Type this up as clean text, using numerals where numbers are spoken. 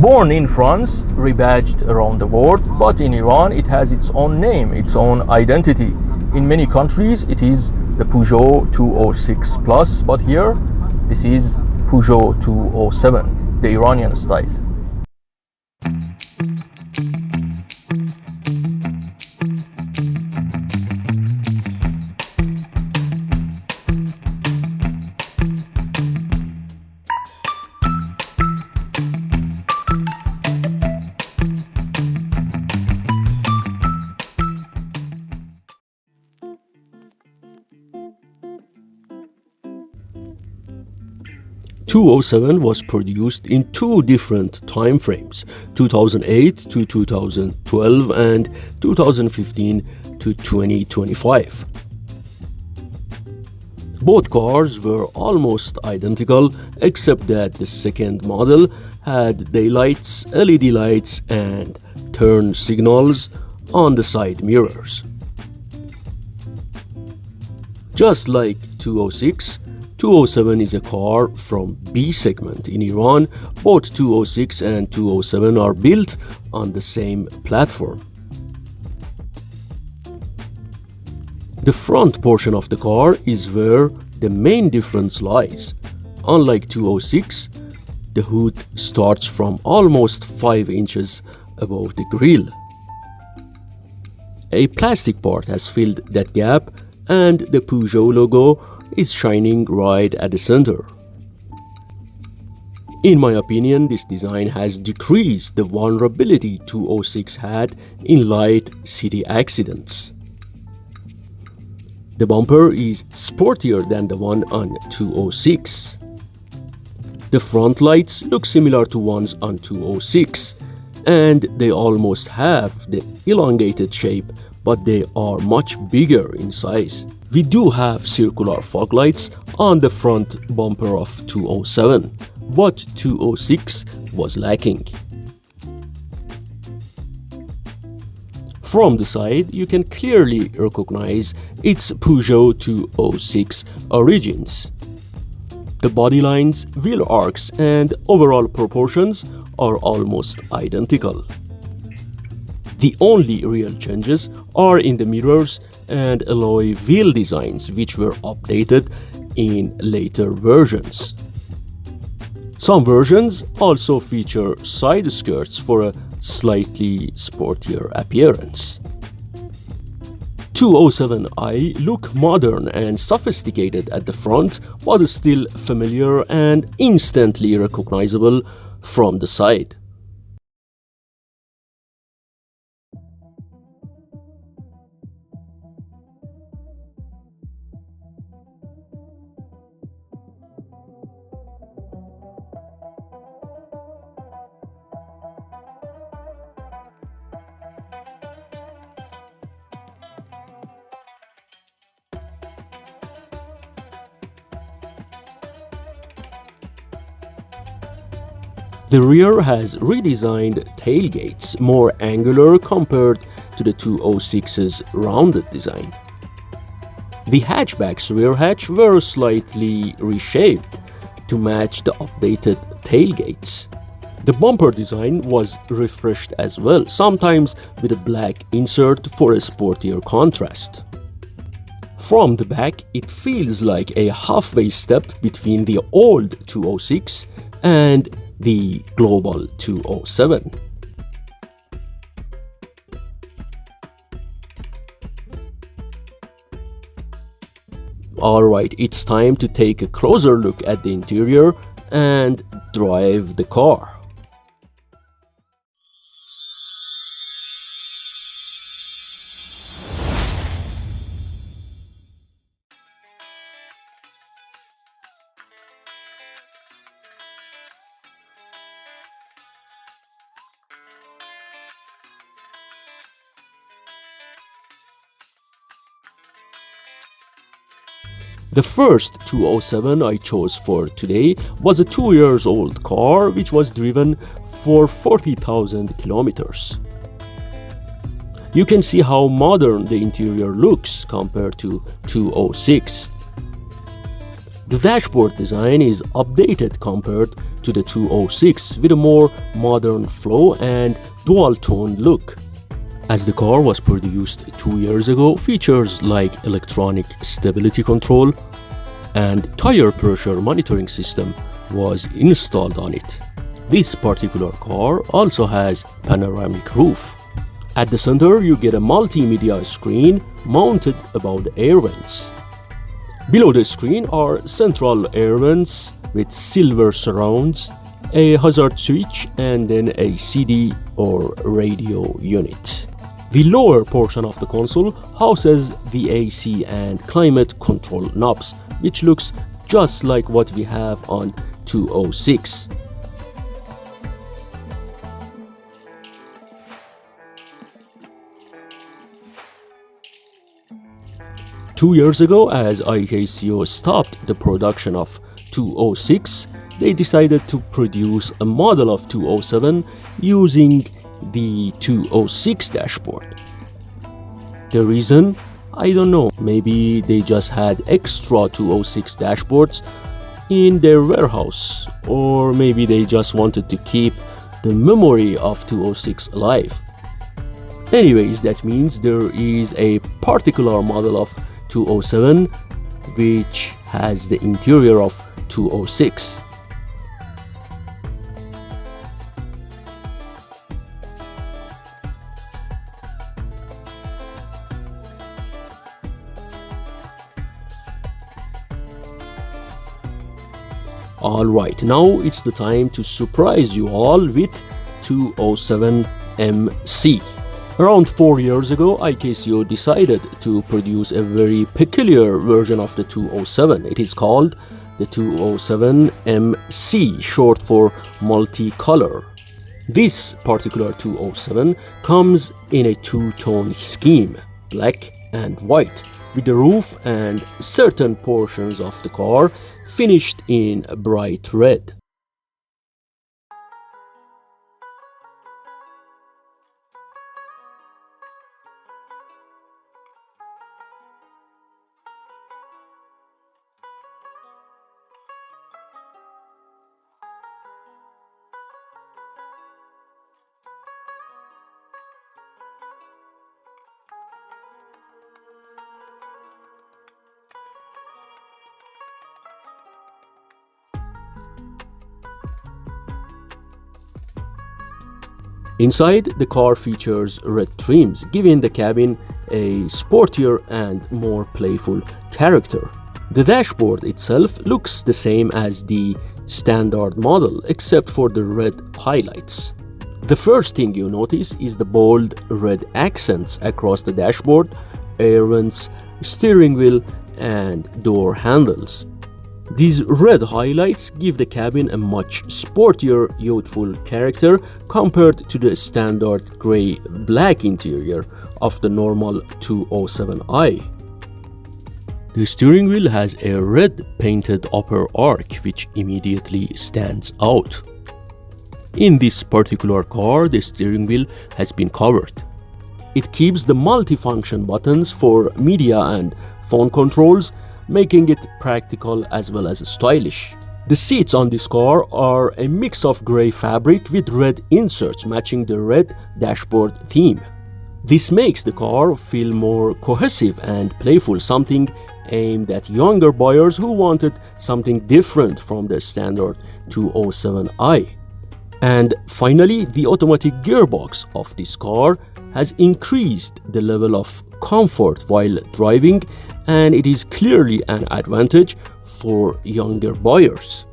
Born in France, rebadged around the world, but in Iran it has its own name, its own identity. In many countries it is the Peugeot 206 Plus, but here this is Peugeot 207, the Iranian style. .207 was produced in two different time frames, 2008 to 2012 and 2015 to 2025. Both cars were almost identical except that the second model had daylights, LED lights and turn signals on the side mirrors. Just like 206, 207 is a car from B segment in Iran. Both 206 and 207 are built on the same platform. The front portion of the car is where the main difference lies. Unlike 206, the hood starts from almost 5 inches above the grille. A plastic part has filled that gap, and the Peugeot logo is shining right at the center. In my opinion, this design has decreased the vulnerability 206 had in light city accidents. The bumper is sportier than the one on 206. The front lights look similar to ones on 206, and they almost have the elongated shape, but they are much bigger in size. We do have circular fog lights on the front bumper of 207, but 206 was lacking. From the side, you can clearly recognize its Peugeot 206 origins. The body lines, wheel arcs, and overall proportions are almost identical. The only real changes are in the mirrors and alloy wheel designs, which were updated in later versions. Some versions also feature side skirts for a slightly sportier appearance. 207i look modern and sophisticated at the front, but is still familiar and instantly recognizable from the side. The rear has redesigned tailgates, more angular compared to the 206's rounded design. The hatchback's rear hatch were slightly reshaped to match the updated tailgates. The bumper design was refreshed as well, sometimes with a black insert for a sportier contrast. From the back, it feels like a halfway step between the old 206 and the Global 207. Alright, it's time to take a closer look at the interior and drive the car. The first 207 I chose for today was a 2-year-old car which was driven for 40,000 kilometers. You can see how modern the interior looks compared to 206. The dashboard design is updated compared to the 206 with a more modern flow and dual-tone look. As the car was produced 2 years ago, features like electronic stability control and tire pressure monitoring system was installed on it. This particular car also has panoramic roof. At the center, you get a multimedia screen mounted above the air vents. Below the screen are central air vents with silver surrounds, a hazard switch, and then a CD or radio unit. The lower portion of the console houses the AC and climate control knobs, which looks just like what we have on 206. Two years ago, as IKCO stopped the production of 206, they decided to produce a model of 207 using the 206 dashboard. The reason? I don't know. Maybe they just had extra 206 dashboards in their warehouse, or maybe they just wanted to keep the memory of 206 alive. Anyways, that means there is a particular model of 207 which has the interior of 206. Alright, now it's the time to surprise you all with 207 MC. Around 4 years ago, IKCO decided to produce a very peculiar version of the 207. It is called the 207 MC, short for multicolor. This particular 207 comes in a two-tone scheme, black and white, with the roof and certain portions of the car finished in bright red. Inside, the car features red trims, giving the cabin a sportier and more playful character. The dashboard itself looks the same as the standard model, except for the red highlights. The first thing you notice is the bold red accents across the dashboard, air vents, steering wheel, and door handles. These red highlights give the cabin a much sportier, youthful character compared to the standard grey-black interior of the normal 207i. The steering wheel has a red painted upper arc which immediately stands out. In this particular car, the steering wheel has been covered. It keeps the multifunction buttons for media and phone controls, making it practical as well as stylish. The seats on this car are a mix of grey fabric with red inserts matching the red dashboard theme. This makes the car feel more cohesive and playful, something aimed at younger buyers who wanted something different from the standard 207i. And finally, the automatic gearbox of this car has increased the level of comfort while driving, and it is clearly an advantage for younger buyers.